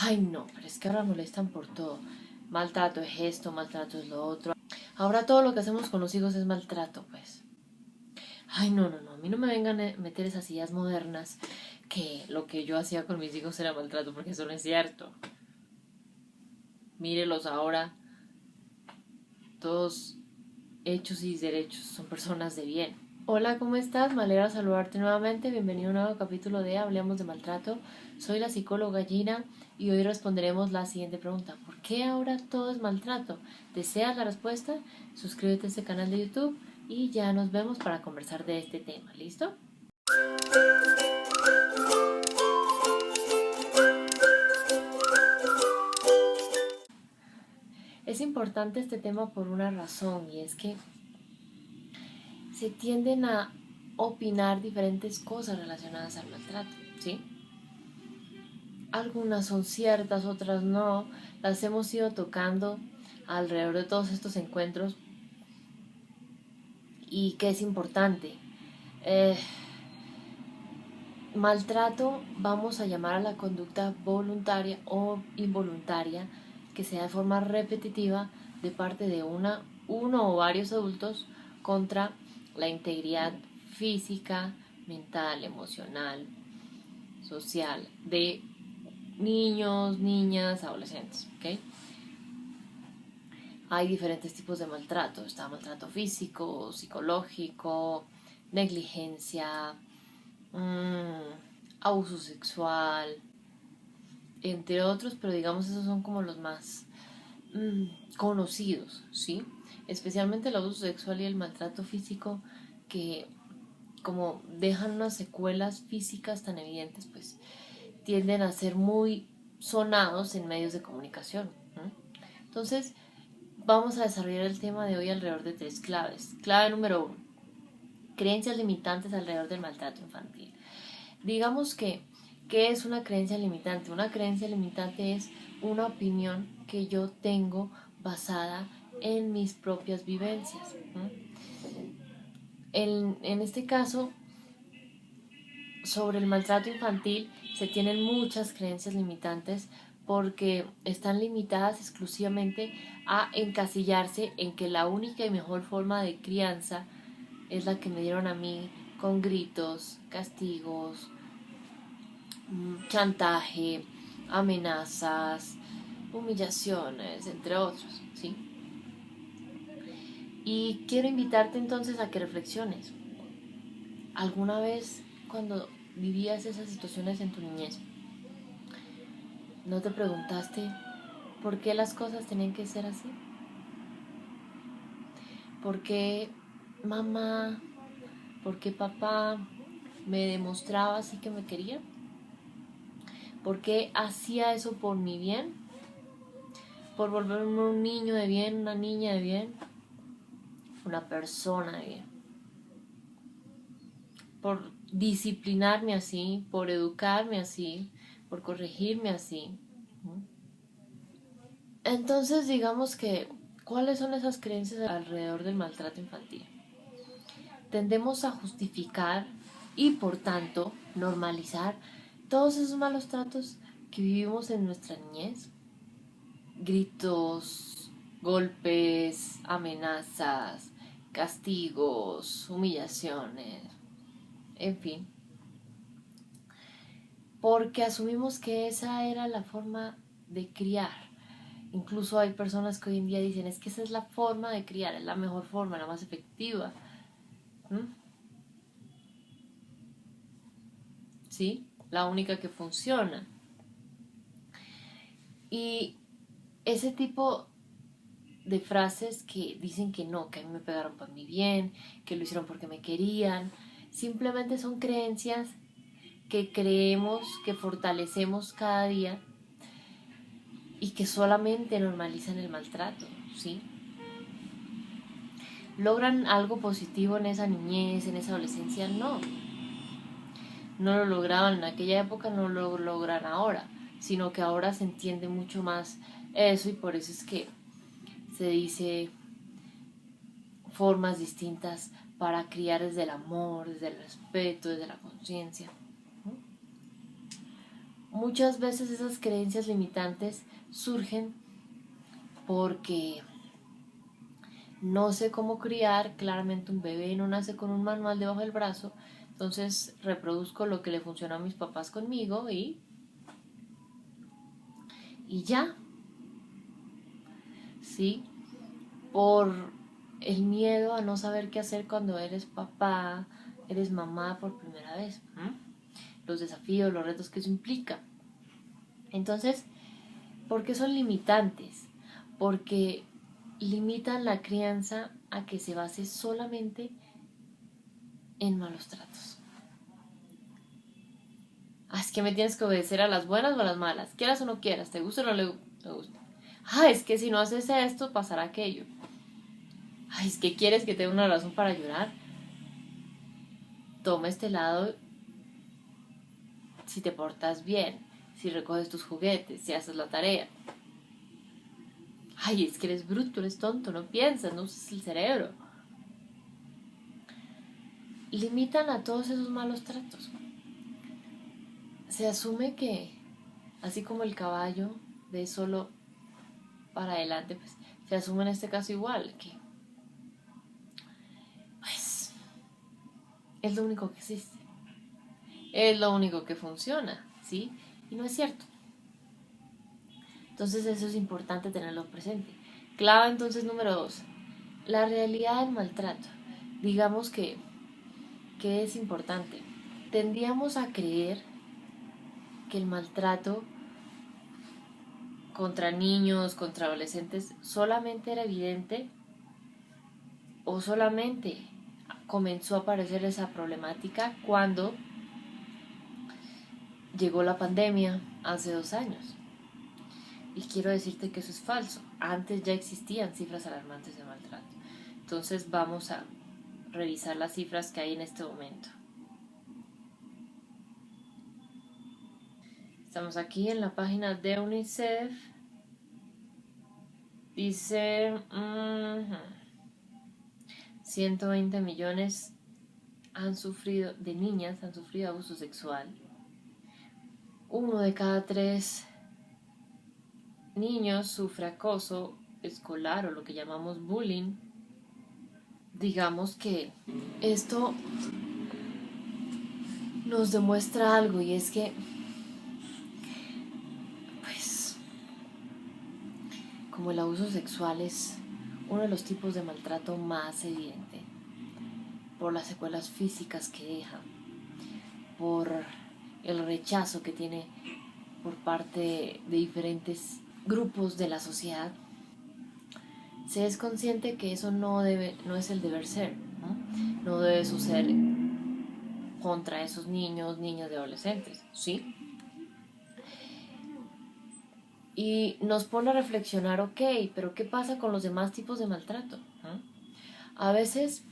Ay, no, pero es que ahora molestan por todo. Maltrato es esto, maltrato es lo otro. Ahora todo lo que hacemos con los hijos es maltrato, pues. Ay, no, no, no, a mí no me vengan a meter esas ideas modernas que lo que yo hacía con mis hijos era maltrato, porque eso no es cierto. Mírelos ahora, todos hechos y derechos, son personas de bien. Hola, ¿cómo estás? Me alegra saludarte nuevamente. Bienvenido a un nuevo capítulo de Hablemos de Maltrato. Soy la psicóloga Gina y hoy responderemos la siguiente pregunta. ¿Por qué ahora todo es maltrato? ¿Deseas la respuesta? Suscríbete a este canal de YouTube y ya nos vemos para conversar de este tema. ¿Listo? Es importante este tema por una razón y es que se tienden a opinar diferentes cosas relacionadas al maltrato, ¿sí? Algunas son ciertas, otras no. Las hemos ido tocando alrededor de todos estos encuentros. ¿Y qué es importante? Eh, Maltrato vamos a llamar a la conducta voluntaria o involuntaria que sea de forma repetitiva de parte de uno o varios adultos contra la integridad física, mental, emocional, social de niños, niñas, adolescentes, ¿ok? Hay diferentes tipos de maltrato. Está maltrato físico, psicológico, negligencia, abuso sexual, entre otros, pero digamos esos son como los más conocidos, ¿sí? Especialmente el abuso sexual y el maltrato físico que como dejan unas secuelas físicas tan evidentes, pues tienden a ser muy sonados en medios de comunicación, ¿no? Entonces, vamos a desarrollar el tema de hoy alrededor de tres claves. Clave número uno, creencias limitantes alrededor del maltrato infantil. Digamos que, ¿qué es una creencia limitante? Una creencia limitante es una opinión que yo tengo basada en mis propias vivencias. En este caso, sobre el maltrato infantil se tienen muchas creencias limitantes porque están limitadas exclusivamente a encasillarse en que la única y mejor forma de crianza es la que me dieron a mí con gritos, castigos, chantaje, amenazas, humillaciones, entre otros, ¿sí? Y quiero invitarte entonces a que reflexiones. ¿Alguna vez cuando vivías esas situaciones en tu niñez, no te preguntaste por qué las cosas tenían que ser así? ¿Por qué mamá, por qué papá me demostraba así que me quería? ¿Por qué hacía eso por mi bien? ¿Por volverme un niño de bien, una niña de bien, una persona de bien? ¿Por disciplinarme así, por educarme así, por corregirme así? Entonces, digamos que, ¿cuáles son esas creencias alrededor del maltrato infantil? Tendemos a justificar y, por tanto, normalizar todos esos malos tratos que vivimos en nuestra niñez. Gritos, golpes, amenazas, castigos, humillaciones, en fin. Porque asumimos que esa era la forma de criar. Incluso hay personas que hoy en día dicen, es que esa es la forma de criar, es la mejor forma, la más efectiva. ¿Sí? La única que funciona. Y ese tipo de frases que dicen que no, que a mí me pegaron para mi bien, que lo hicieron porque me querían, simplemente son creencias que creemos, que fortalecemos cada día y que solamente normalizan el maltrato, ¿sí? ¿Logran algo positivo en esa niñez, en esa adolescencia? No. No lo lograban en aquella época, no lo logran ahora, sino que ahora se entiende mucho más eso y por eso es que se dice formas distintas para criar desde el amor, desde el respeto, desde la conciencia. muchas veces esas creencias limitantes surgen porque no sé cómo criar. Claramente un bebé no nace con un manual debajo del brazo, entonces reproduzco lo que le funcionó a mis papás conmigo y ya, ¿sí? Por el miedo a no saber qué hacer cuando eres papá, eres mamá por primera vez. Los desafíos, los retos que eso implica. Entonces, ¿por qué son limitantes? Porque limitan la crianza a que se base solamente en malos tratos. Es que me tienes que obedecer a las buenas o a las malas, quieras o no quieras, te gusta o no le gusta. Es que si no haces esto, pasará aquello. Es que quieres que te dé una razón para llorar. Toma este lado si te portas bien, si recoges tus juguetes, si haces la tarea. Es que eres bruto, eres tonto, no piensas, no usas el cerebro. Limitan a todos esos malos tratos. Se asume que, así como el caballo de solo para adelante, pues se asume en este caso igual, que pues es lo único que existe, es lo único que funciona, ¿sí? Y no es cierto. Entonces eso es importante tenerlo presente. Clave entonces número 2, la realidad del maltrato. Digamos que es importante. Tendíamos a creer que el maltrato contra niños, contra adolescentes, solamente era evidente o solamente comenzó a aparecer esa problemática cuando llegó la pandemia hace 2 años. Y quiero decirte que eso es falso. Antes ya existían cifras alarmantes de maltrato. Entonces vamos a revisar las cifras que hay en este momento. Estamos aquí en la página de UNICEF. Dice 120 millones de niñas han sufrido abuso sexual. 1 de cada 3 niños sufre acoso escolar o lo que llamamos bullying. Digamos que esto nos demuestra algo, y es que, pues, como el abuso sexual es uno de los tipos de maltrato más evidente, por las secuelas físicas que deja, por el rechazo que tiene por parte de diferentes grupos de la sociedad, se es consciente que eso no es el deber ser, no debe suceder contra esos niños, niñas y adolescentes, ¿sí? Y nos pone a reflexionar, ok, pero ¿qué pasa con los demás tipos de maltrato? A veces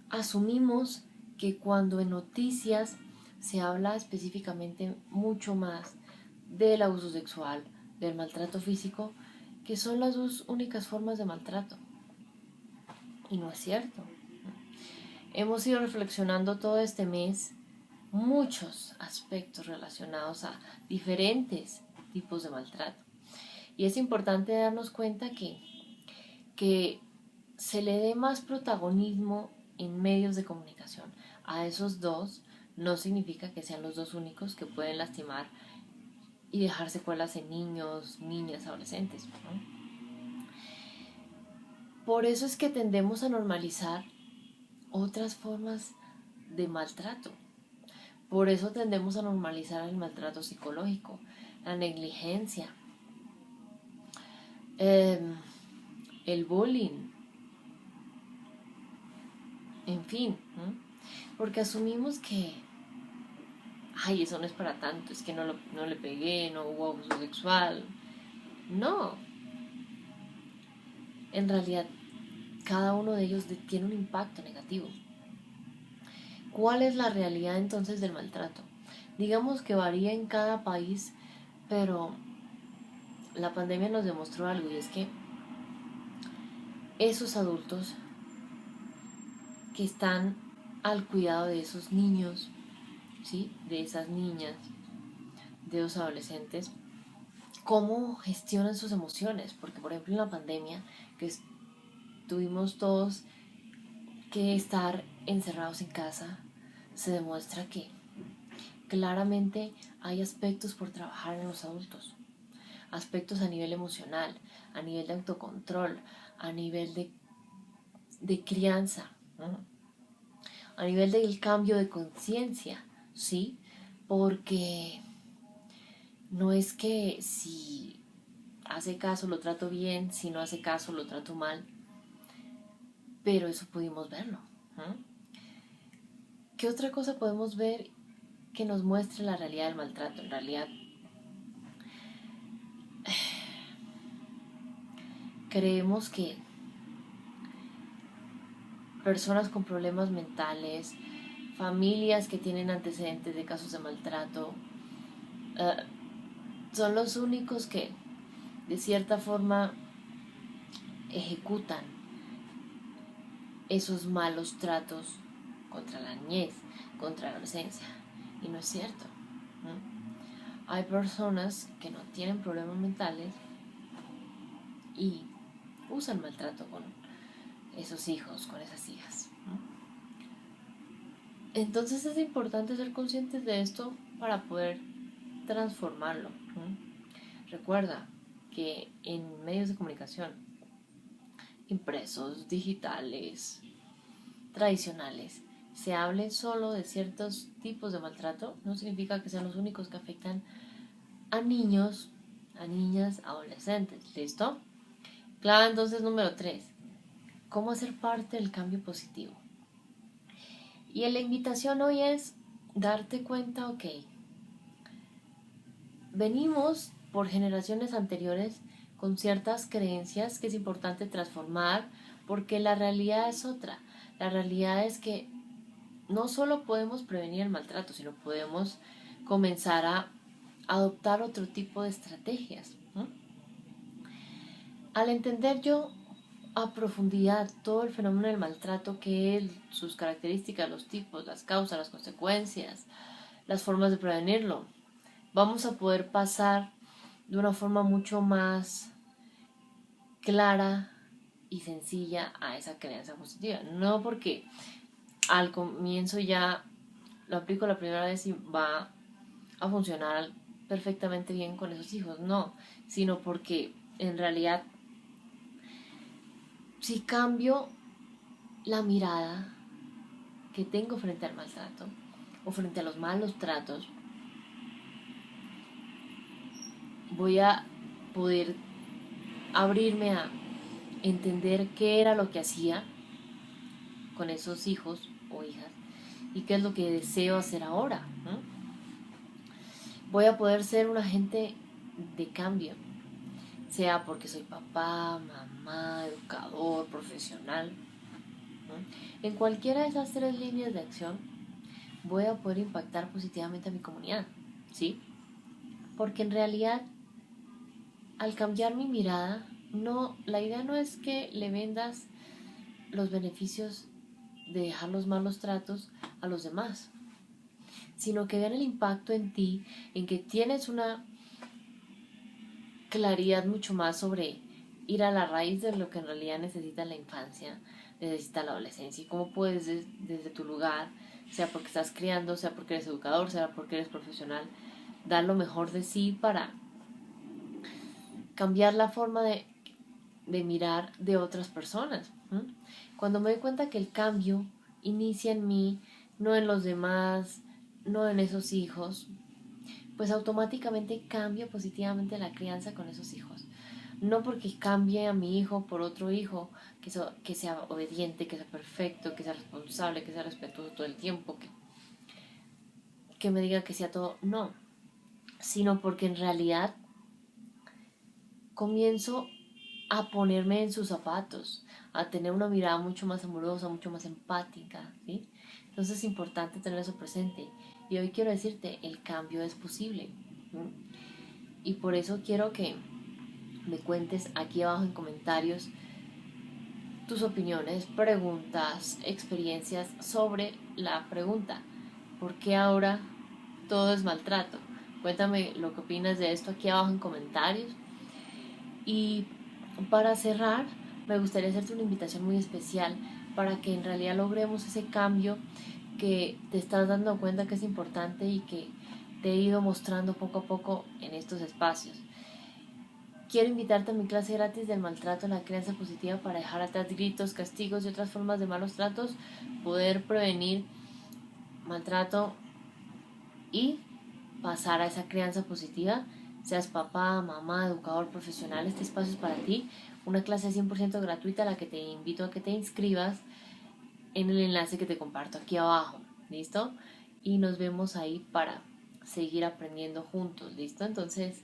asumimos que cuando en noticias se habla específicamente mucho más del abuso sexual, del maltrato físico, que son las 2 únicas formas de maltrato. Y no es cierto. Hemos ido reflexionando todo este mes muchos aspectos relacionados a diferentes tipos de maltrato. Y es importante darnos cuenta que se le dé más protagonismo en medios de comunicación a esos dos. No significa que sean los 2 únicos que pueden lastimar y dejar secuelas en niños, niñas, adolescentes, ¿no? Por eso es que tendemos a normalizar otras formas de maltrato. Por eso tendemos a normalizar el maltrato psicológico, la negligencia, el bullying, en fin, ¿no? Porque asumimos que, eso no es para tanto, es que no le pegué, no hubo abuso sexual. No, en realidad cada uno de ellos tiene un impacto negativo. ¿Cuál es la realidad entonces del maltrato? Digamos que varía en cada país, pero la pandemia nos demostró algo, y es que esos adultos que están al cuidado de esos niños, ¿sí? De esas niñas, de los adolescentes, cómo gestionan sus emociones, porque por ejemplo en la pandemia, que tuvimos todos que estar encerrados en casa, se demuestra que claramente hay aspectos por trabajar en los adultos, aspectos a nivel emocional, a nivel de autocontrol, a nivel de crianza, ¿no? A nivel del cambio de conciencia, ¿sí? Porque no es que si hace caso lo trato bien, si no hace caso lo trato mal, pero eso pudimos verlo, ¿no? ¿Qué otra cosa podemos ver que nos muestre la realidad del maltrato? En realidad, creemos que personas con problemas mentales, familias que tienen antecedentes de casos de maltrato, uh, son los únicos que de cierta forma ejecutan esos malos tratos contra la niñez, contra la adolescencia. Y no es cierto, ¿no? Hay personas que no tienen problemas mentales y usan maltrato con esos hijos, con esas hijas, ¿no? Entonces es importante ser conscientes de esto para poder transformarlo, ¿no? Recuerda que en medios de comunicación, impresos, digitales, tradicionales, se hable solo de ciertos tipos de maltrato, no significa que sean los únicos que afectan a niños, a niñas, adolescentes. ¿Listo? Clave entonces número 3. ¿Cómo hacer parte del cambio positivo? Y la invitación hoy es darte cuenta, ok, venimos por generaciones anteriores con ciertas creencias que es importante transformar porque la realidad es otra. La realidad es que no solo podemos prevenir el maltrato, sino podemos comenzar a adoptar otro tipo de estrategias, ¿no? Al entender yo a profundidad todo el fenómeno del maltrato, que es sus características, los tipos, las causas, las consecuencias, las formas de prevenirlo, vamos a poder pasar de una forma mucho más clara y sencilla a esa creencia positiva. No porque al comienzo ya lo aplico la primera vez y va a funcionar perfectamente bien con esos hijos, no, sino porque en realidad si cambio la mirada que tengo frente al maltrato o frente a los malos tratos, voy a poder abrirme a entender qué era lo que hacía con esos hijos o hijas y qué es lo que deseo hacer ahora, ¿no? Voy a poder ser un agente de cambio, sea porque soy papá, mamá, educador, profesional, ¿no? En cualquiera de esas 3 líneas de acción voy a poder impactar positivamente a mi comunidad, ¿sí? Porque en realidad, al cambiar mi mirada, no, la idea no es que le vendas los beneficios de dejar los malos tratos a los demás, sino que vean el impacto en ti, en que tienes una claridad mucho más sobre ir a la raíz de lo que en realidad necesita la infancia, necesita la adolescencia y cómo puedes desde tu lugar, sea porque estás criando, sea porque eres educador, sea porque eres profesional, dar lo mejor de sí para cambiar la forma de mirar de otras personas. Cuando me doy cuenta que el cambio inicia en mí, no en los demás, no en esos hijos, pues automáticamente cambio positivamente la crianza con esos hijos. No porque cambie a mi hijo por otro hijo que sea obediente, que sea perfecto, que sea responsable, que sea respetuoso todo el tiempo, que me diga que sea todo, no, sino porque en realidad comienzo a ponerme en sus zapatos, a tener una mirada mucho más amorosa, mucho más empática, ¿sí? Entonces es importante tener eso presente. Y hoy quiero decirte, el cambio es posible, ¿sí? Y por eso quiero que me cuentes aquí abajo en comentarios tus opiniones, preguntas, experiencias sobre la pregunta, ¿por qué ahora todo es maltrato? Cuéntame lo que opinas de esto aquí abajo en comentarios. Y para cerrar, me gustaría hacerte una invitación muy especial para que en realidad logremos ese cambio que te estás dando cuenta que es importante y que te he ido mostrando poco a poco en estos espacios. Quiero invitarte a mi clase gratis del maltrato en la crianza positiva para dejar atrás gritos, castigos y otras formas de malos tratos, poder prevenir maltrato y pasar a esa crianza positiva. Seas papá, mamá, educador, profesional, este espacio es para ti. Una clase 100% gratuita a la que te invito a que te inscribas en el enlace que te comparto aquí abajo. ¿Listo? Y nos vemos ahí para seguir aprendiendo juntos. ¿Listo? Entonces,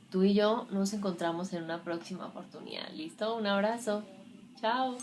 tú y yo nos encontramos en una próxima oportunidad. ¿Listo? Un abrazo. Chao.